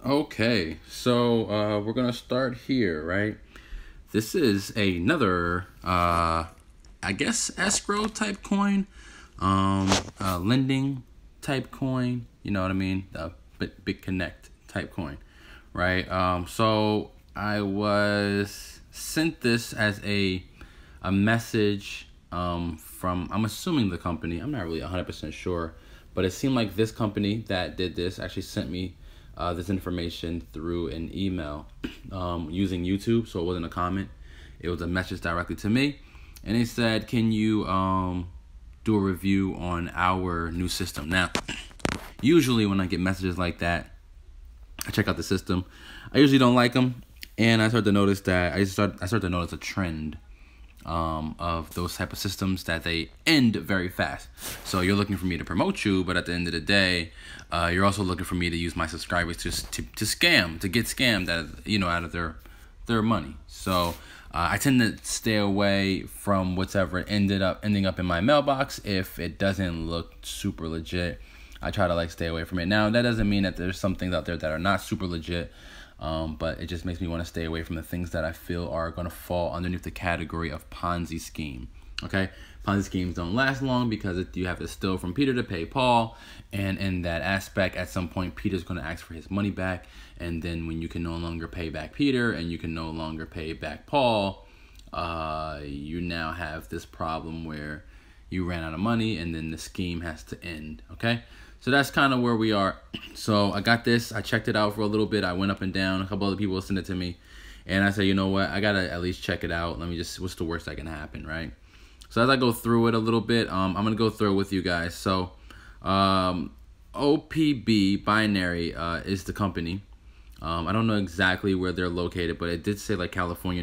Okay, so we're gonna start here, right? This is another, I guess, escrow type coin, lending type coin. You know what I mean? Bit connect type coin, right? So I was sent this as a message from, I'm assuming the company. I'm not really 100% sure, but it seemed like this company that did this actually sent me this information through an email using YouTube. So it wasn't a comment, it was a message directly to me, and they said, can you do a review on our new system? Now, usually when I get messages like that, I check out the system. I usually don't like them, and I start to notice that I start to notice a trend of those type of systems that they end very fast. So you're looking for me to promote you, but at the end of the day, you're also looking for me to use my subscribers to scam, to get scammed out of their money. So I tend to stay away from whatever ending up in my mailbox. If it doesn't look super legit, I try to stay away from it. Now, that doesn't mean that there's some things out there that are not super legit. But it just makes me want to stay away from the things that I feel are going to fall underneath the category of Ponzi scheme. Okay, Ponzi schemes don't last long because you have to steal from Peter to pay Paul, and in that aspect, at some point, Peter's going to ask for his money back, and then when you can no longer pay back Peter and you can no longer pay back Paul, you now have this problem where you ran out of money, and then the scheme has to end. Okay. So that's kind of where we are. So I got this. I checked it out for a little bit. I went up and down. A couple other people sent it to me. And I said, you know what? I got to at least check it out. Let me just, what's the worst that can happen, right? So as I go through it a little bit, I'm going to go through it with you guys. So OPB Binary is the company. I don't know exactly where they're located, but it did say California,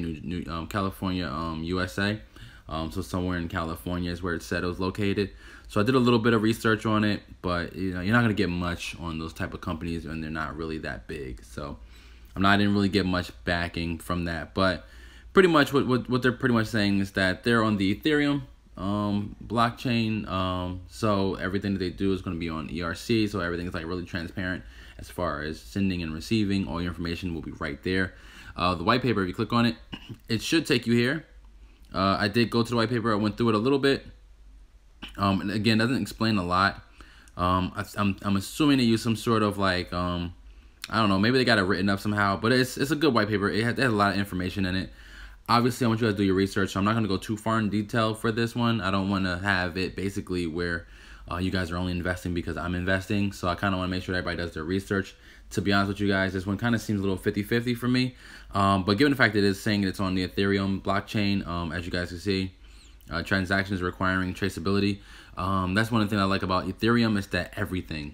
USA. So somewhere in California is where it said it was located. So I did a little bit of research on it, but you're not gonna get much on those type of companies, and they're not really that big. So I didn't really get much backing from that. But pretty much what they're pretty much saying is that they're on the Ethereum blockchain. So everything that they do is going to be on ERC. So everything is really transparent as far as sending and receiving. All your information will be right there. The white paper, if you click on it, it should take you here. I did go to the white paper. I went through it a little bit. And again, it doesn't explain a lot. I'm assuming they use some sort of I don't know, maybe they got it written up somehow, but it's a good white paper. It has a lot of information in it. Obviously, I want you guys to do your research, so I'm not going to go too far in detail for this one. I don't want to have it basically where you guys are only investing because I'm investing. So I kind of want to make sure everybody does their research. To be honest with you guys, this one kind of seems a little 50-50 for me. But given the fact that it is saying it's on the Ethereum blockchain, as you guys can see, transactions requiring traceability. That's one thing I like about Ethereum is that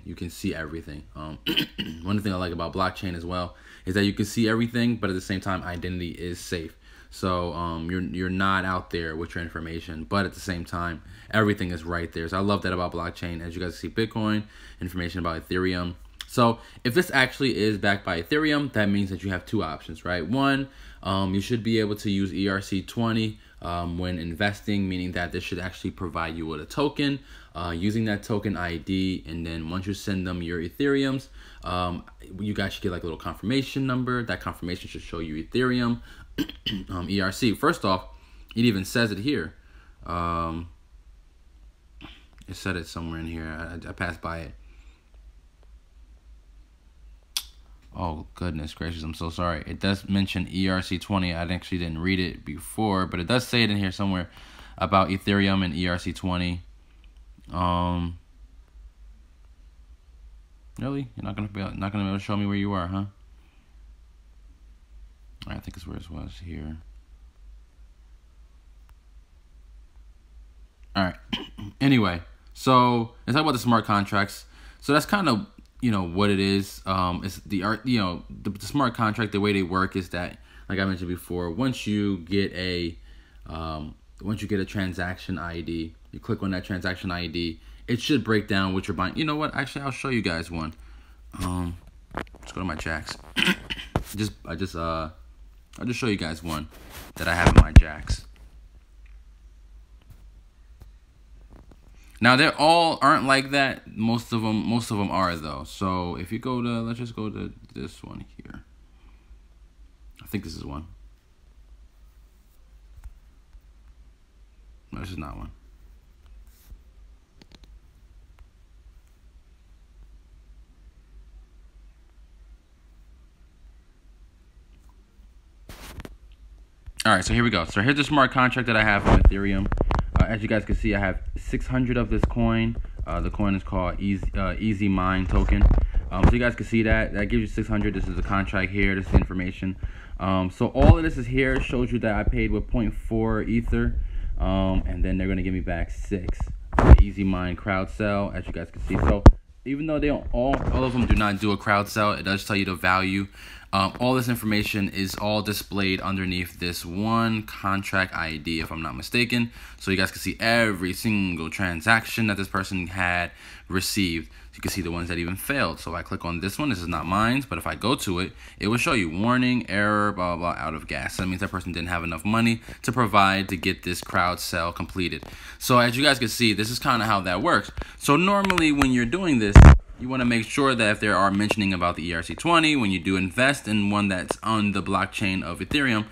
you can see everything. One thing I like about blockchain as well is that you can see everything, but at the same time, identity is safe. So you're not out there with your information, but at the same time, everything is right there. So I love that about blockchain. As you guys see, Bitcoin, information about Ethereum. So if this actually is backed by Ethereum, that means that you have two options, right? One, you should be able to use ERC20 when investing, meaning that this should actually provide you with a token, using that token ID, and then once you send them your Ethereums, you guys should get a little confirmation number. That confirmation should show you Ethereum, ERC. First off, it even says it here. It said it somewhere in here. I passed by it. Oh, goodness gracious, I'm so sorry. It does mention ERC20. I actually didn't read it before, but it does say it in here somewhere about Ethereum and ERC20. Really? You're not gonna be able to show me where you are, huh? I think it's where it was here. All right. Anyway, so let's talk about the smart contracts. So that's kind of what it is. It's the smart contract. The way they work is that, like I mentioned before, once you get a transaction ID, you click on that transaction ID, it should break down what you're buying. You know what? Actually, I'll show you guys one. Let's go to my jacks. I'll just show you guys one that I have in my jacks. Now they all aren't like that. Most of them are though. So if you go to, let's just go to this one here. I think this is one. No, this is not one. All right, so here we go. So here's the smart contract that I have on Ethereum. As you guys can see, I have 600 of this coin. The coin is called Easy Mine token. So you guys can see that gives you 600. This is the contract here. This is the information. So all of this is here. Shows you that I paid with 0.4 Ether, and then they're gonna give me back 6. Easy Mine crowd sell, as you guys can see. So even though they don't all of them do not do a crowd sell, it does tell you the value. All this information is all displayed underneath this one contract ID, if I'm not mistaken. So you guys can see every single transaction that this person had received. You can see the ones that even failed. So if I click on this one, this is not mine, but if I go to it, it will show you warning, error, blah, blah, blah, out of gas. So that means that person didn't have enough money to provide to get this crowd sell completed. So as you guys can see, this is kind of how that works. So normally when you're doing this, you want to make sure that if there are mentioning about the ERC20, when you do invest in one that's on the blockchain of Ethereum,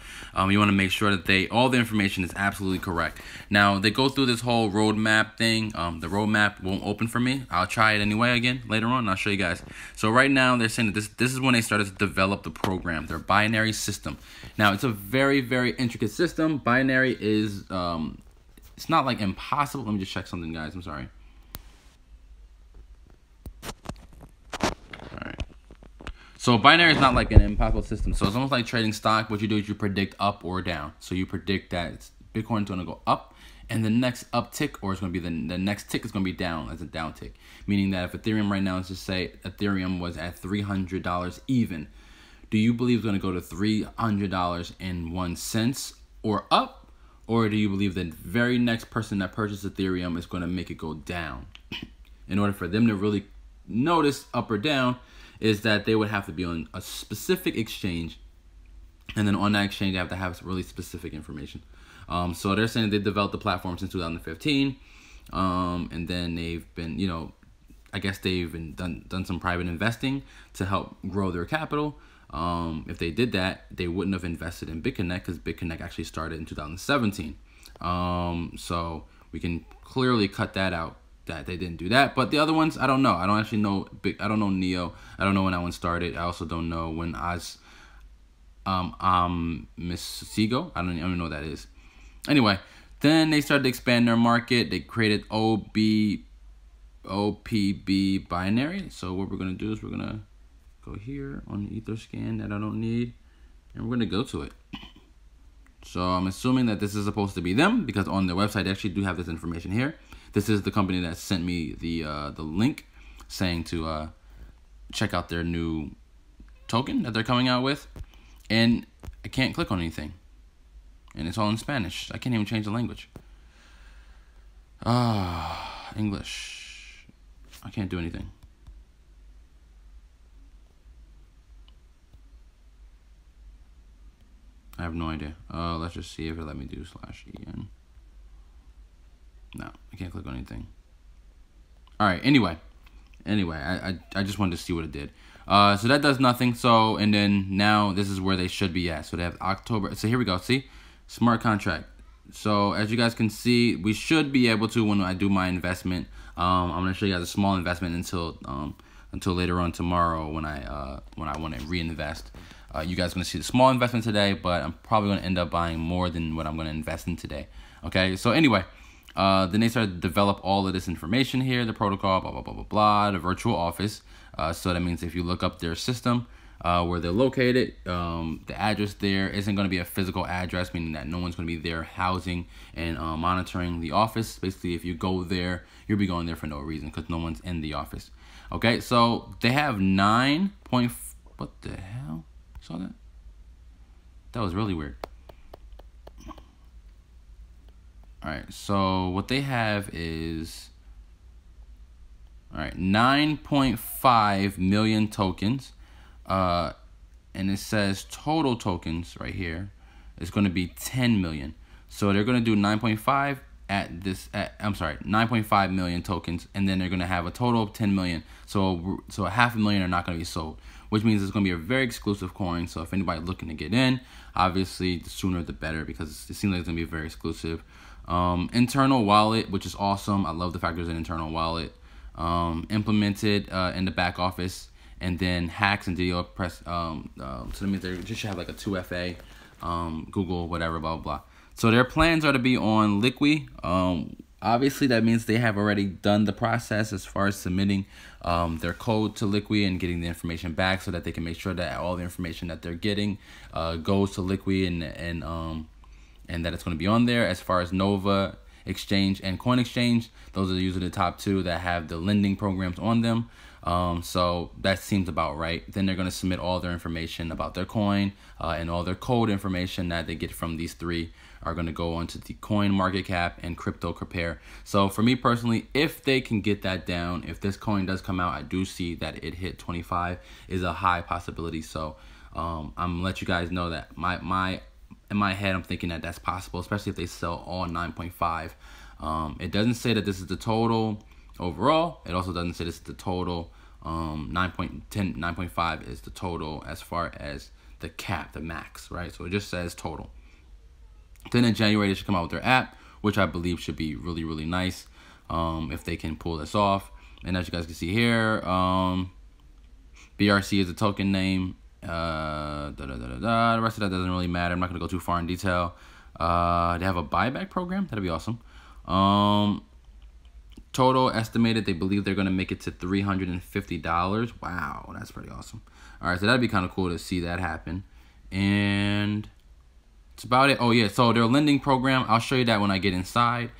you want to make sure that all the information is absolutely correct. Now, they go through this whole roadmap thing. The roadmap won't open for me. I'll try it anyway again later on, and I'll show you guys. So right now, they're saying that this is when they started to develop the program, their binary system. Now, it's a very, very intricate system. Binary is, it's not like impossible. Let me just check something, guys. I'm sorry. So binary is not like an impossible system. So it's almost like trading stock. What you do is you predict up or down. So you predict that Bitcoin is going to go up, and the next uptick, or it's going to be the next tick is going to be down as a down tick. Meaning that if Ethereum right now, let's just say Ethereum was at $300 even, do you believe it's going to go to $300.01 or up? Or do you believe the very next person that purchased Ethereum is going to make it go down? In order for them to really notice up or down, is that they would have to be on a specific exchange, and then on that exchange they have to have really specific information. So they're saying they developed the platform since 2015, and then they've been, I guess they've done some private investing to help grow their capital. If they did that, they wouldn't have invested in BitConnect, because BitConnect actually started in 2017. So we can clearly cut that out, that they didn't do that. But the other ones, I don't know. I don't actually know. I don't know Neo. I don't know when that one started. I also don't know when Miss Seago. I don't even know what that is. Anyway, then they started to expand their market. They created OPB binary. So what we're gonna do is we're gonna go here on the Etherscan that I don't need, and we're gonna go to it. So I'm assuming that this is supposed to be them, because on their website they actually do have this information here. This is the company that sent me the link saying to check out their new token that they're coming out with. And I can't click on anything. And it's all in Spanish. I can't even change the language. English. I can't do anything. I have no idea. Let's just see if it let me do /en. No, I can't click on anything. All right, anyway, I just wanted to see what it did. So that does nothing. So, and then now this is where they should be at. So they have October. So here we go. See, smart contract. So as you guys can see, we should be able to, when I do my investment, I'm gonna show you guys a small investment until later on tomorrow when I want to reinvest. You guys are gonna see the small investment today, but I'm probably gonna end up buying more than what I'm gonna invest in today. Okay, so anyway. Then they started to develop all of this information here, the protocol, blah, blah, blah, blah, blah, the virtual office. So that means if you look up their system, where they're located, the address there isn't going to be a physical address, meaning that no one's going to be there housing and monitoring the office. Basically, if you go there, you'll be going there for no reason, because no one's in the office. Okay, so they have 9. What the hell? Saw that? That was really weird. All right, so what they have is, all right, 9.5 million tokens, and it says total tokens right here is going to be 10 million. So they're going to do 9.5 I'm sorry, 9.5 million tokens, and then they're going to have a total of 10 million. So 500,000 are not going to be sold, which means it's going to be a very exclusive coin. So if anybody's looking to get in, obviously the sooner the better, because it seems like it's going to be very exclusive. Internal wallet, which is awesome. I love the fact there's an internal wallet implemented in the back office, and then hacks and DDoS press. So that means they just should have like a 2FA, Google, whatever, blah, blah, blah. So their plans are to be on Liqui. Obviously, that means they have already done the process as far as submitting their code to Liqui and getting the information back, so that they can make sure that all the information that they're getting goes to Liqui and that it's going to be on there. As far as Nova Exchange and Coin Exchange, those are usually the top two that have the lending programs on them. So that seems about right. Then they're going to submit all their information about their coin and all their code information that they get from these three are going to go onto the coin market cap and crypto compare. So for me personally, if they can get that down, if this coin does come out, I do see that it hit 25 is a high possibility. So I'm gonna let you guys know that in my head, I'm thinking that that's possible, especially if they sell all 9.5. It doesn't say that this is the total overall. It also doesn't say this is the total. 9.5 is the total as far as the cap, the max, right? So it just says total. Then in January, they should come out with their app, which I believe should be really, really nice if they can pull this off. And as you guys can see here, BRC is the token name. The rest of that doesn't really matter. I'm not going to go too far in detail. They have a buyback program. That'd be awesome. Total estimated, they believe they're going to make it to $350. Wow, that's pretty awesome. All right, so that'd be kind of cool to see that happen. And that's about it. Oh yeah, so their lending program, I'll show you that when I get inside.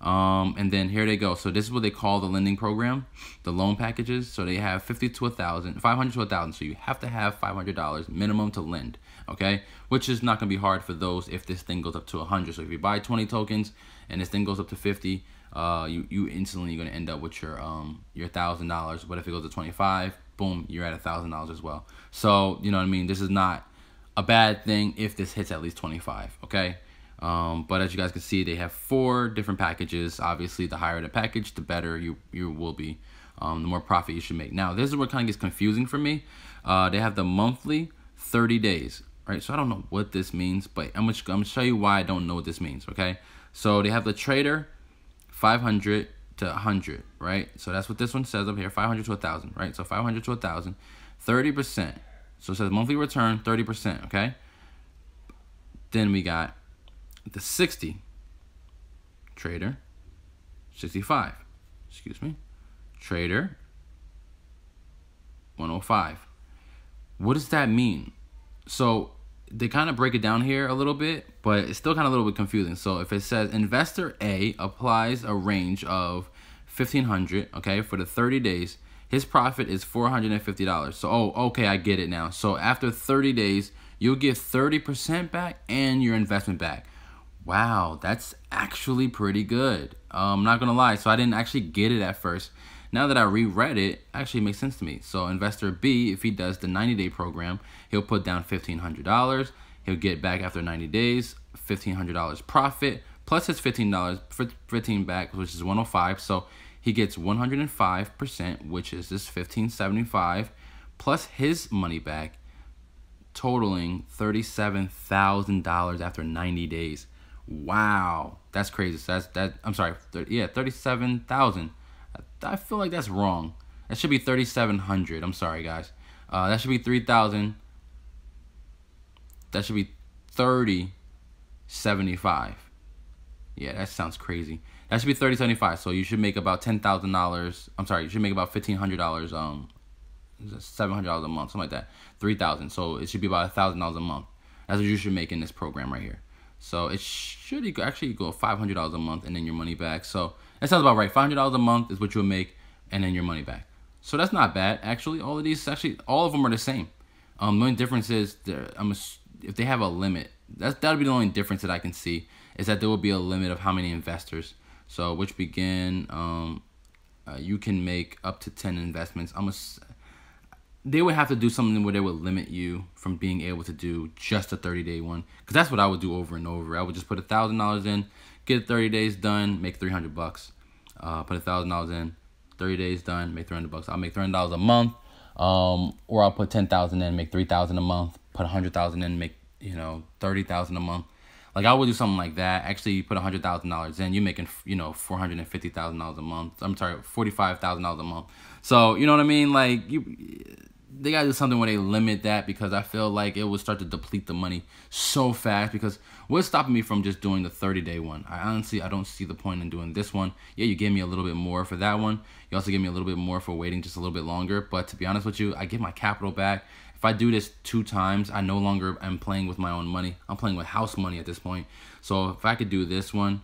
And then here they go. So this is what they call the lending program, the loan packages. So they have 50 to 1,000, 500 to 1,000. So you have to have $500 minimum to lend, okay? Which is not gonna be hard for those if this thing goes up to 100. So if you buy 20 tokens and this thing goes up to 50, you instantly gonna end up with your $1,000. But if it goes to 25, boom, you're at $1,000 as well. So you know what I mean. This is not a bad thing if this hits at least 25, okay? But as you guys can see, they have 4 different packages. Obviously, the higher the package, the better you will be, the more profit you should make. Now, this is what kind of gets confusing for me. They have the monthly 30 days, right? So I don't know what this means, but I'm gonna show you why I don't know what this means, okay? So they have the trader 500 to 100, right? So that's what this one says up here, 500 to 1,000, right? So 500 to 1,000, 30%. So it says monthly return, 30%, okay? Then we got the 60 trader, 65, excuse me, trader 105. What does that mean? So they kind of break it down here a little bit, but it's still kind of a little bit confusing. So if it says investor A applies a range of 1,500, okay, for the 30 days, his profit is $450. So, oh, okay, I get it now. So after 30 days, you'll get 30% back and your investment back. Wow, that's actually pretty good. I'm not gonna lie, so I didn't actually get it at first. Now that I reread it, actually makes sense to me. So investor B, if he does the 90-day program, he'll put down $1,500. He'll get back after 90 days, $1,500 profit, plus his $15 for 15 back, which is 105. So he gets 105%, which is this $1,575, plus his money back, totaling $37,000 after 90 days. Wow, that's crazy. So I'm sorry, 37,000. I feel like that's wrong. That should be 3,700. I'm sorry, guys. That should be 3,000. That should be 30,75. Yeah, that sounds crazy. That should be 30,75. So you should make about $10,000. I'm sorry, you should make about $1,500. $700 a month, something like that. 3,000. So it should be about $1,000 a month. That's what you should make in this program right here. So it should actually go $500 a month and then your money back. So that sounds about right. $500 a month is what you'll make and then your money back. So that's not bad, actually. All of these, actually, all of them are the same. The only difference is if they have a limit, that'll be the only difference that I can see, is that there will be a limit of how many investors. So which begin, you can make up to 10 investments. They would have to do something where they would limit you from being able to do just a 30-day one. Because that's what I would do over and over. I would just put $1,000 in, get 30 days done, make 300 bucks. Put $1,000 in, 30 days done, make 300 bucks. I'll make $300 a month. Or I'll put 10,000 in, make 3,000 a month. Put 100,000 in, make 30,000 a month. Like I would do something like that. Actually, put $100,000 in, you're making $450,000 a month. I'm sorry, $45,000 a month. So you know what I mean? Like they gotta do something where they limit that, because I feel like it will start to deplete the money so fast. Because what's stopping me from just doing the 30-day one? I don't see the point in doing this one. Yeah, you gave me a little bit more for that one. You also give me a little bit more for waiting just a little bit longer. But to be honest with you, I get my capital back. If I do this 2 times, I no longer am playing with my own money. I'm playing with house money at this point. So if I could do this one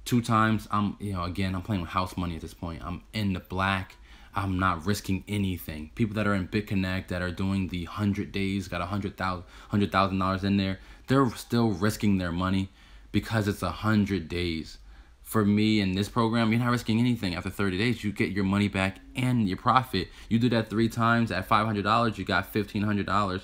2 times, again, I'm playing with house money at this point. I'm in the black. I'm not risking anything. People that are in BitConnect that are doing the 100 days, got $100,000 in there, they're still risking their money because it's 100 days. For me in this program, you're not risking anything. After 30 days, you get your money back and your profit. You do that 3 times at $500, you got $1,500.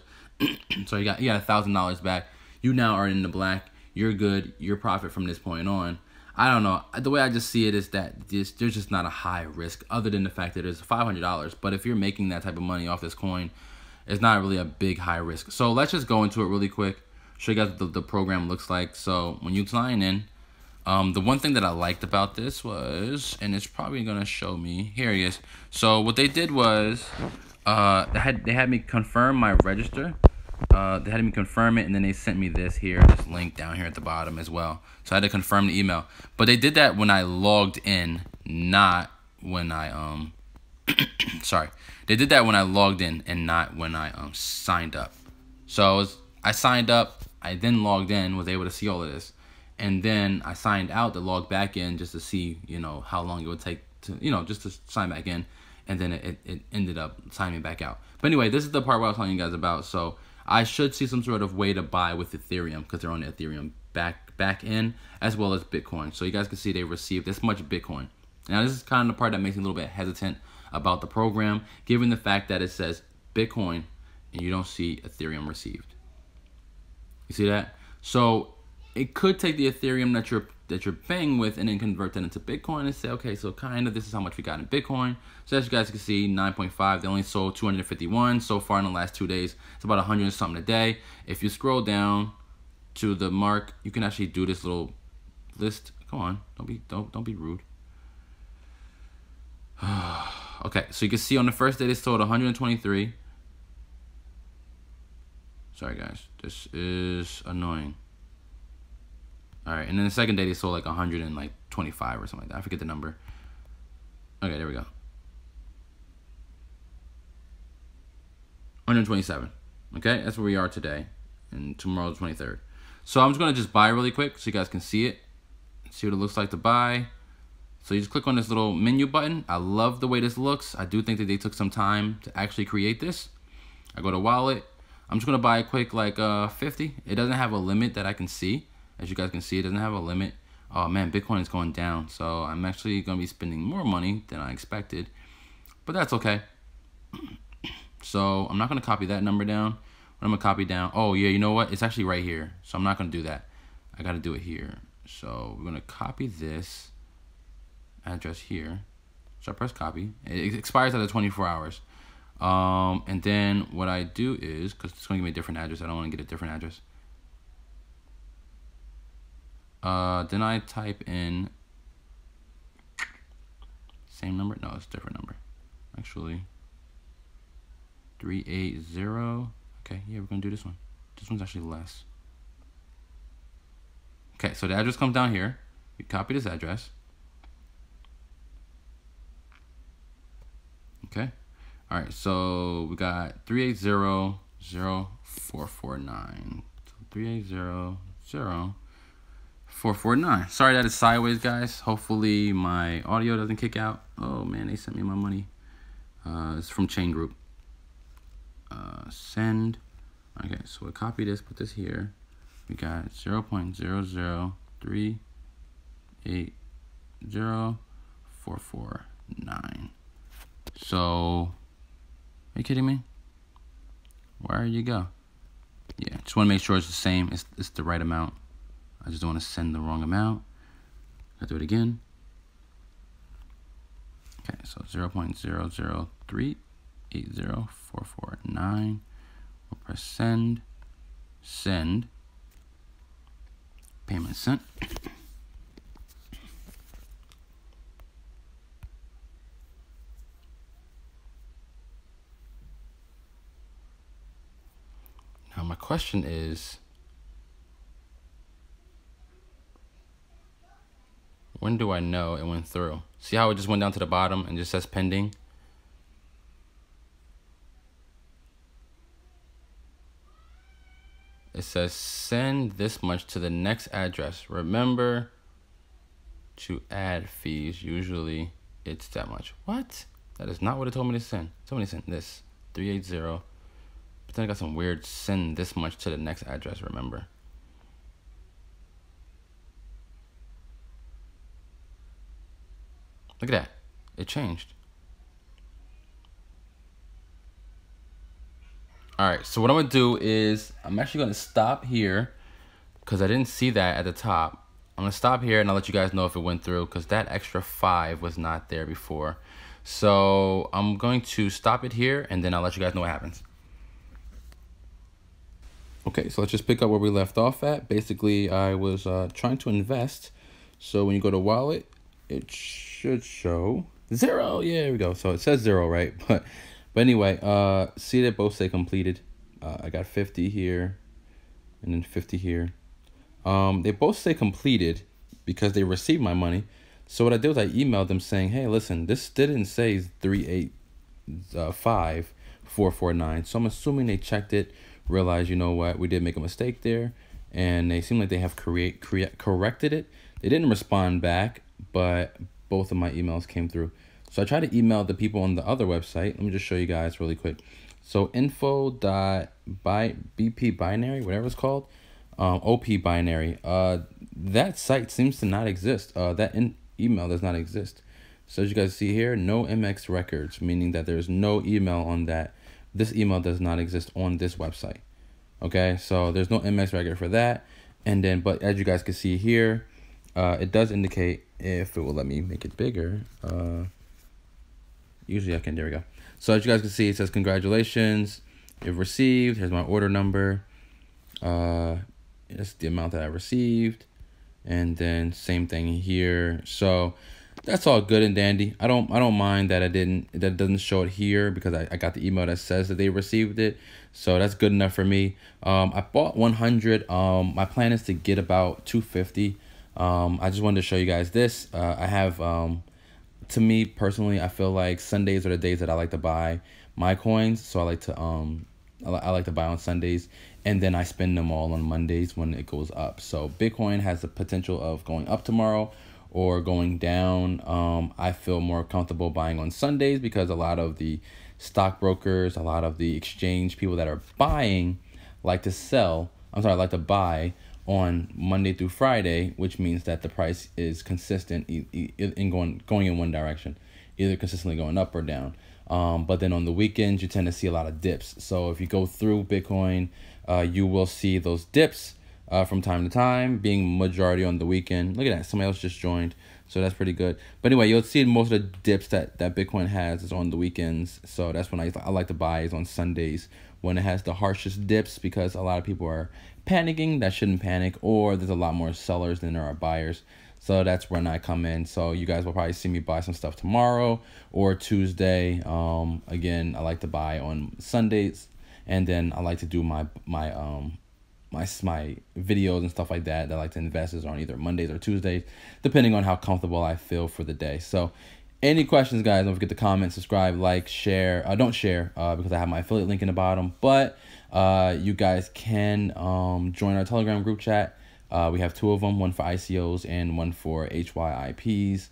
So you got $1,000 back. You now are in the black. You're good. You're profit from this point on. I don't know. The way I just see it is that there's just not a high risk, other than the fact that it's $500. But if you're making that type of money off this coin, it's not really a big high risk. So let's just go into it really quick. Show you guys what the program looks like. So when you sign in, the one thing that I liked about this was, and it's probably gonna show me, here he is. So what they did was, they had me confirm my register. They had me confirm it, and then they sent me this link down here at the bottom as well. So I had to confirm the email. But they did that when I logged in, not when I sorry. They did that when I logged in and not when I signed up. So I signed up, I then logged in, was able to see all of this. And then I signed out to log back in just to see, how long it would take to, just to sign back in. And then it ended up signing me back out. But anyway, this is the part where I was telling you guys about. So I should see some sort of way to buy with Ethereum, because they're on the Ethereum back in, as well as Bitcoin. So you guys can see they received this much Bitcoin. Now this is kind of the part that makes me a little bit hesitant about the program, given the fact that it says Bitcoin and you don't see Ethereum received. You see that? So it could take the Ethereum that you're paying with and then convert that into Bitcoin and say, okay, so kind of this is how much we got in Bitcoin. So as you guys can see, 9.5, they only sold 251 so far in the last 2 days. It's about 100 something a day. If you scroll down to the mark, you can actually do this little list. Come on, don't be rude. Okay, so you can see on the first day they sold 123. Sorry guys, this is annoying. All right, and then the second day they sold like 125 or something like that. I forget the number. Okay, there we go. 127. Okay, that's where we are today, and tomorrow's 23rd. So I'm just gonna just buy really quick so you guys can see it, see what it looks like to buy. So you just click on this little menu button. I love the way this looks. I do think that they took some time to actually create this. I go to wallet. I'm just gonna buy a quick like 50. It doesn't have a limit that I can see. As you guys can see, it doesn't have a limit. Oh man, Bitcoin is going down. So I'm actually going to be spending more money than I expected. But that's okay. So I'm not going to copy that number down. What I'm going to copy down. Oh yeah, you know what? It's actually right here. So I'm not going to do that. I got to do it here. So we're going to copy this address here. So I press copy. It expires after 24 hours. And then what I do is, because it's going to give me a different address. I don't want to get a different address. Then I type in same number. No, it's a different number. Actually, 380. Okay, yeah, we're gonna do this one. This one's actually less. Okay, so the address comes down here. We copy this address. Okay. All right, so we got 3800449. So 3800449. Sorry that it's sideways, guys. Hopefully my audio doesn't kick out. Oh man, they sent me my money. It's from Chain Group. Send. Okay, so we'll copy this, put this here. We got 0.003804449. So, are you kidding me? Where you go? Yeah, just want to make sure it's the same. It's the right amount. I just don't want to send the wrong amount. I'll do it again. Okay, so 0.00380449. We'll press send, payment sent. Now my question is, when do I know it went through? See how it just went down to the bottom and just says pending? It says send this much to the next address. Remember to add fees. Usually it's that much. What? That is not what it told me to send. It told me to send this 380. But then I got some weird send this much to the next address, remember. Look at that. It changed. All right, so what I'm gonna do is I'm actually gonna stop here because I didn't see that at the top. I'm gonna stop here and I'll let you guys know if it went through because that extra 5 was not there before. So I'm going to stop it here and then I'll let you guys know what happens. Okay, so let's just pick up where we left off at. Basically, I was trying to invest. So when you go to wallet, it should show 0. Yeah, there we go. So it says 0, right? But anyway, see that both say completed. I got 50 here and then 50 here. They both say completed because they received my money. So what I did was I emailed them saying, hey, listen, this didn't say 385,449. So I'm assuming they checked it, realized, you know what, we did make a mistake there. And they seem like they have corrected it. They didn't respond back, but both of my emails came through. So I tried to email the people on the other website. Let me just show you guys really quick. So info.bp binary, whatever it's called, OP binary. That site seems to not exist. That email does not exist. So as you guys see here, no MX records, meaning that there's no email on that. This email does not exist on this website. Okay, so there's no MX record for that. And then, but as you guys can see here, it does indicate, if it will let me make it bigger, usually I can, there we go. So as you guys can see, it says congratulations, you've received, here's my order number, it's the amount that I received, and then same thing here. So that's all good and dandy. I don't mind that that doesn't show it here because I got the email that says that they received it. So that's good enough for me. I bought 100. My plan is to get about 250. I just wanted to show you guys this. I have, to me personally, I feel like Sundays are the days that I like to buy my coins. So I like to buy on Sundays, and then I spend them all on Mondays when it goes up. So Bitcoin has the potential of going up tomorrow or going down. I feel more comfortable buying on Sundays because a lot of the stockbrokers, a lot of the exchange people that are buying like to buy on Monday through Friday, which means that the price is consistent in going in one direction, either consistently going up or down. But then on the weekends, you tend to see a lot of dips. So if you go through Bitcoin, you will see those dips from time to time, being majority on the weekend. Look at that, somebody else just joined, so that's pretty good. But anyway, you'll see most of the dips that Bitcoin has is on the weekends. So that's when I like to buy is on Sundays when it has the harshest dips, because a lot of people are panicking that shouldn't panic, or there's a lot more sellers than there are buyers. So that's when I come in. So you guys will probably see me buy some stuff tomorrow or Tuesday. Again, I like to buy on Sundays, and then I like to do my videos and stuff like that I like to invest is on either Mondays or Tuesdays, depending on how comfortable I feel for the day. So any questions, guys, don't forget to comment, subscribe, like, share. Don't share because I have my affiliate link in the bottom, but you guys can join our Telegram group chat. We have 2 of them, one for ICOs and one for HYIPs.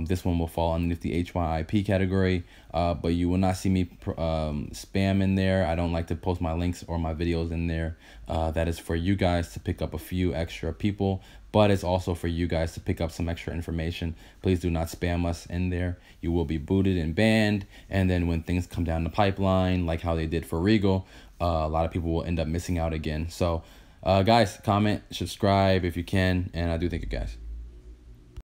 This one will fall underneath the HYIP category, but you will not see me spam in there. I don't like to post my links or my videos in there. That is for you guys to pick up a few extra people, but it's also for you guys to pick up some extra information. Please do not spam us in there. You will be booted and banned, and then when things come down the pipeline, like how they did for Regal, a lot of people will end up missing out again. So guys, comment, subscribe if you can, and I do thank you guys.